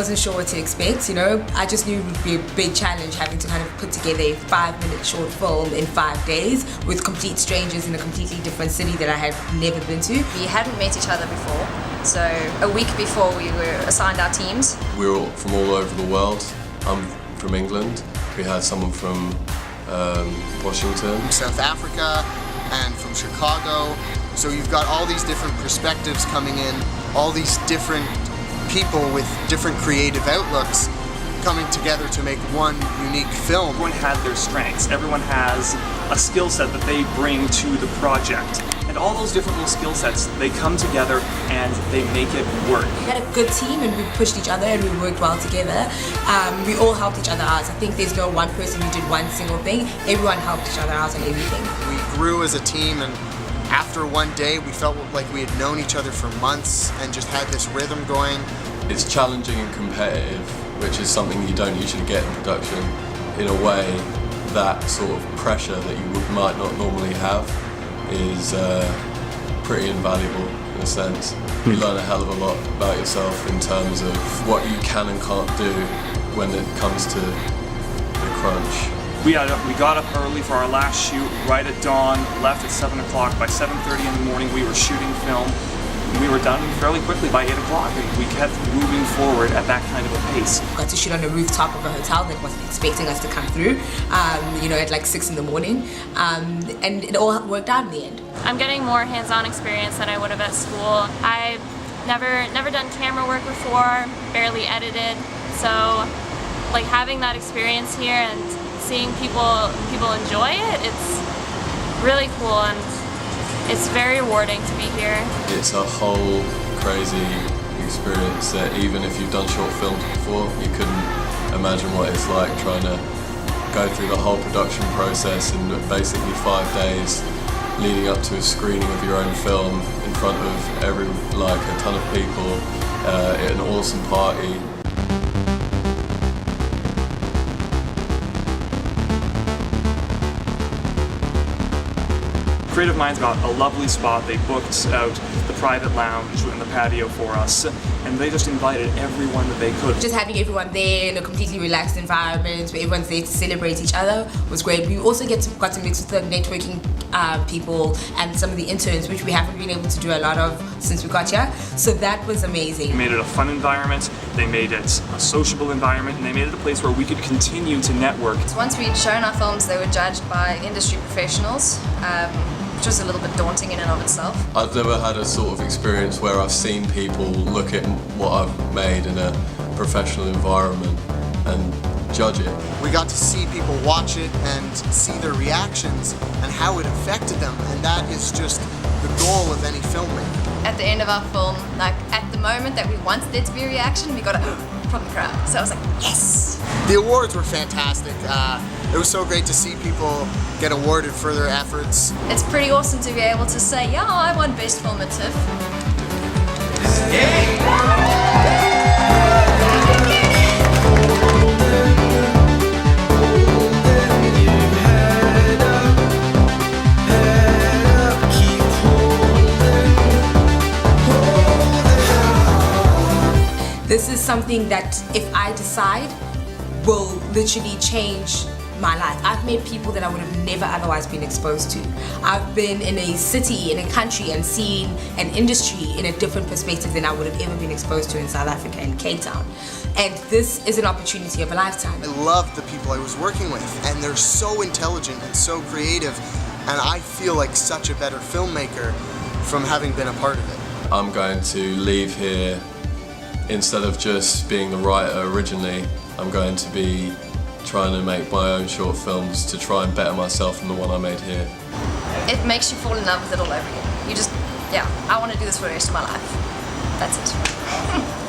wasn't sure what to expect, you know. I just knew it would be a big challenge having to kind of put together a 5-minute short film in 5 days with complete strangers in a completely different city that I had never been to. We hadn't met each other before, so a week before we were assigned our teams. We were all from all over the world. I'm from England. We had someone from Washington, South Africa, and from Chicago. So you've got all these different perspectives coming in, all these different people with different creative outlooks coming together to make one unique film. Everyone had their strengths. Everyone has a skill set that they bring to the project. And all those different little skill sets, they come together and they make it work. We had a good team and we pushed each other and we worked well together. We all helped each other out. I think there's no one person who did one single thing. Everyone helped each other out on everything. We grew as a team, and after one day we felt like we had known each other for months and just had this rhythm going. It's challenging and competitive, which is something you don't usually get in production. In a way, that sort of pressure that you might not normally have is pretty invaluable in a sense. You learn a hell of a lot about yourself in terms of what you can and can't do when it comes to the crunch. We got up early for our last shoot, right at dawn, left at 7 o'clock. By 7:30 in the morning we were shooting film. We were done fairly quickly by 8 o'clock, and we kept moving forward at that kind of a pace. Got to shoot on the rooftop of a hotel that wasn't expecting us to come through, you know, at like 6 in the morning, and it all worked out in the end. I'm getting more hands-on experience than I would have at school. I've never done camera work before, barely edited, so like having that experience here and seeing people enjoy it, it's really cool and it's very rewarding to be here. It's a whole crazy experience that even if you've done short films before, you couldn't imagine what it's like trying to go through the whole production process in basically 5 days leading up to a screening of your own film in front of a ton of people at an awesome party. Creative Minds got a lovely spot. They booked out the private lounge and the patio for us, and they just invited everyone that they could. Just having everyone there in a completely relaxed environment where everyone's there to celebrate each other was great. We also got to mix with the networking people and some of the interns, which we haven't been able to do a lot of since we got here. So that was amazing. They made it a fun environment, they made it a sociable environment, and they made it a place where we could continue to network. Once we'd shown our films, they were judged by industry professionals, which was a little bit daunting in and of itself. I've never had a sort of experience where I've seen people look at what I've made in a professional environment and judge it. We got to see people watch it and see their reactions and how it affected them, and that is just the goal of any filmmaker. At the end of our film, like at the moment that we wanted there to be a reaction, we got a from the crowd. So I was like, yes! The awards were fantastic. It was so great to see people get awarded for their efforts. It's pretty awesome to be able to say, yeah, I won Best Film at TIFF. This is something that, if I decide, will literally change my life. I've met people that I would have never otherwise been exposed to. I've been in a city, in a country, and seen an industry in a different perspective than I would have ever been exposed to in South Africa, in Cape Town. And this is an opportunity of a lifetime. I love the people I was working with, and they're so intelligent and so creative, and I feel like such a better filmmaker from having been a part of it. I'm going to leave here, instead of just being the writer originally, I'm going to be trying to make my own short films to try and better myself from the one I made here. It makes you fall in love with it all over again. You just, yeah, I want to do this for the rest of my life. That's it.